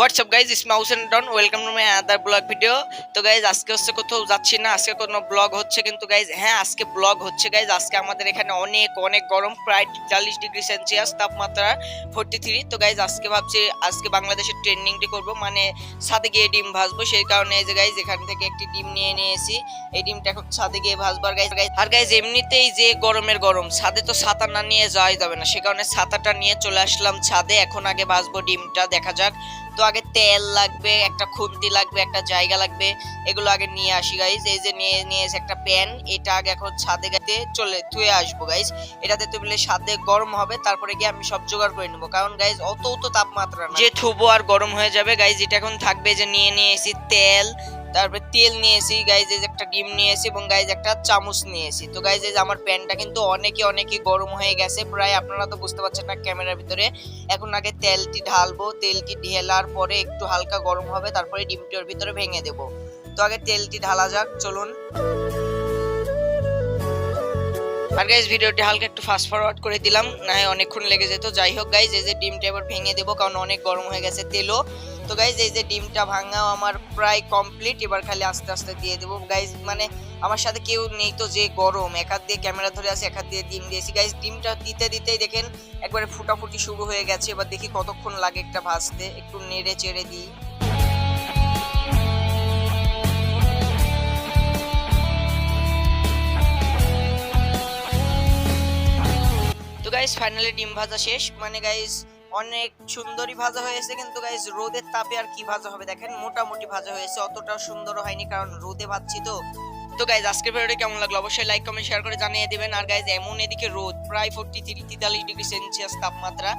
WhatsApp guys is mouse and Don welcome to my other blog video. তো guys আজকে হচ্ছে কোথাও যাচ্ছি না, আজকে কোনো ব্লগ হচ্ছে কিন্তু গাইজ, হ্যাঁ আজকে ব্লগ হচ্ছে গাইজ। আজকে আমাদের এখানে অনেক অনেক গরম, প্রায় 43 ডিগ্রি সেলসিয়াস তাপমাত্রা 43। তো গাইজ আজকে ভাবছি আজকে বাংলাদেশের ট্রেন্ডিংটি করবো, মানে ছাদে গিয়ে ডিম ভাজবো। সেই কারণে এই যে গাইজ এখান থেকে একটি ডিম নিয়ে এসেছি। এই ডিমটা এখন ছাদে গিয়ে ভাজবো। আর গাইজ এমনিতেই যে গরমের গরম, ছাদে তো ছাতা না নিয়ে যাওয়াই যাবে না, সে কারণে ছাতাটা নিয়ে চলে আসলাম ছাদে। এখন আগে ভাজবো ডিমটা, দেখা যাক। তো আগে তেল লাগবে, একটা খুন্তি লাগবে, একটা জায়গা লাগবে, এগুলো আগে নিয়ে আসি গাইজ। এই যে নিয়ে এসে একটা প্যান, এটা আগে এখন ছাদে গাতে চলে ধুয়ে আসবো গাইজ। এটাতে তুলে ছাদে গরম হবে, তারপরে গিয়ে আমি সব জোগাড় করে নেবো, কারণ গাইজ অত তাপমাত্রা না যে থুবো আর গরম হয়ে যাবে গাইজ। এটা এখন থাকবে যে নিয়ে এসি তেল, তারপরে তেল নিয়েছি গাইজ, এই যে একটা ডিম নিয়েছি এবং গাইজ একটা চামচ নিয়েছি। তো গাইজ এই যে আমার প্যানটা কিন্তু অনেকই গরম হয়ে গেছে প্রায়, আপনারা তো বুঝতে পারছেন না ক্যামেরার ভিতরে। এখন আগে তেলটি ঢালবো, তেলটি ঢেলার পরে একটু হালকা গরম হবে, তারপরে ডিমটি ওর ভিতরে ভেঙে দেবো। তো আগে তেলটি ঢালা যাক, চলুন। আর গাইজ ভিডিওটি হালকা একটু ফাস্ট ফরওয়ার্ড করে দিলাম, না হয় অনেকক্ষণ লেগে যেত। যাই হোক গাইজ, এই যে ডিমটা এবার ভেঙে দেবো, কারণ অনেক গরম হয়ে গেছে তেলও। তো গাইজ এই যে ডিমটা ভাঙাও আমার প্রায় কমপ্লিট, এবার খালি আস্তে আস্তে দিয়ে দেবো গাইজ। মানে আমার সাথে কেউ নেই তো, যে গরম, এক হাত দিয়ে ক্যামেরা ধরে আছে, এক হাত দিয়ে ডিম দিয়েছি গাইজ। ডিমটা দিতেই দেখেন একবারে ফুটাফুটি শুরু হয়ে গেছে। এবার দেখি কতক্ষণ লাগে একটা ভাজতে, একটু নেড়ে চেড়ে দিই। তো গাইজ ফাইনালি ডিম ভাজা শেষ, মানে গাইজ অনেক সুন্দরই ভাজা হয়েছে, কিন্তু গাইজ রোদের তাপে আর কি ভাজা হবে, দেখেন মোটামুটি ভাজা হয়েছে, অতটাও সুন্দর হয়নি কারণ রোদে ভাজছি তো। তো গাইজ আজকের ভিডিওটি কেমন লাগলো অবশ্যই লাইক কমেন্ট শেয়ার করে জানিয়ে দিবেন। আর গাইজ এমন এদিকে রোদ প্রায় 43-43 ডিগ্রি সেলসিয়াস তাপমাত্রা।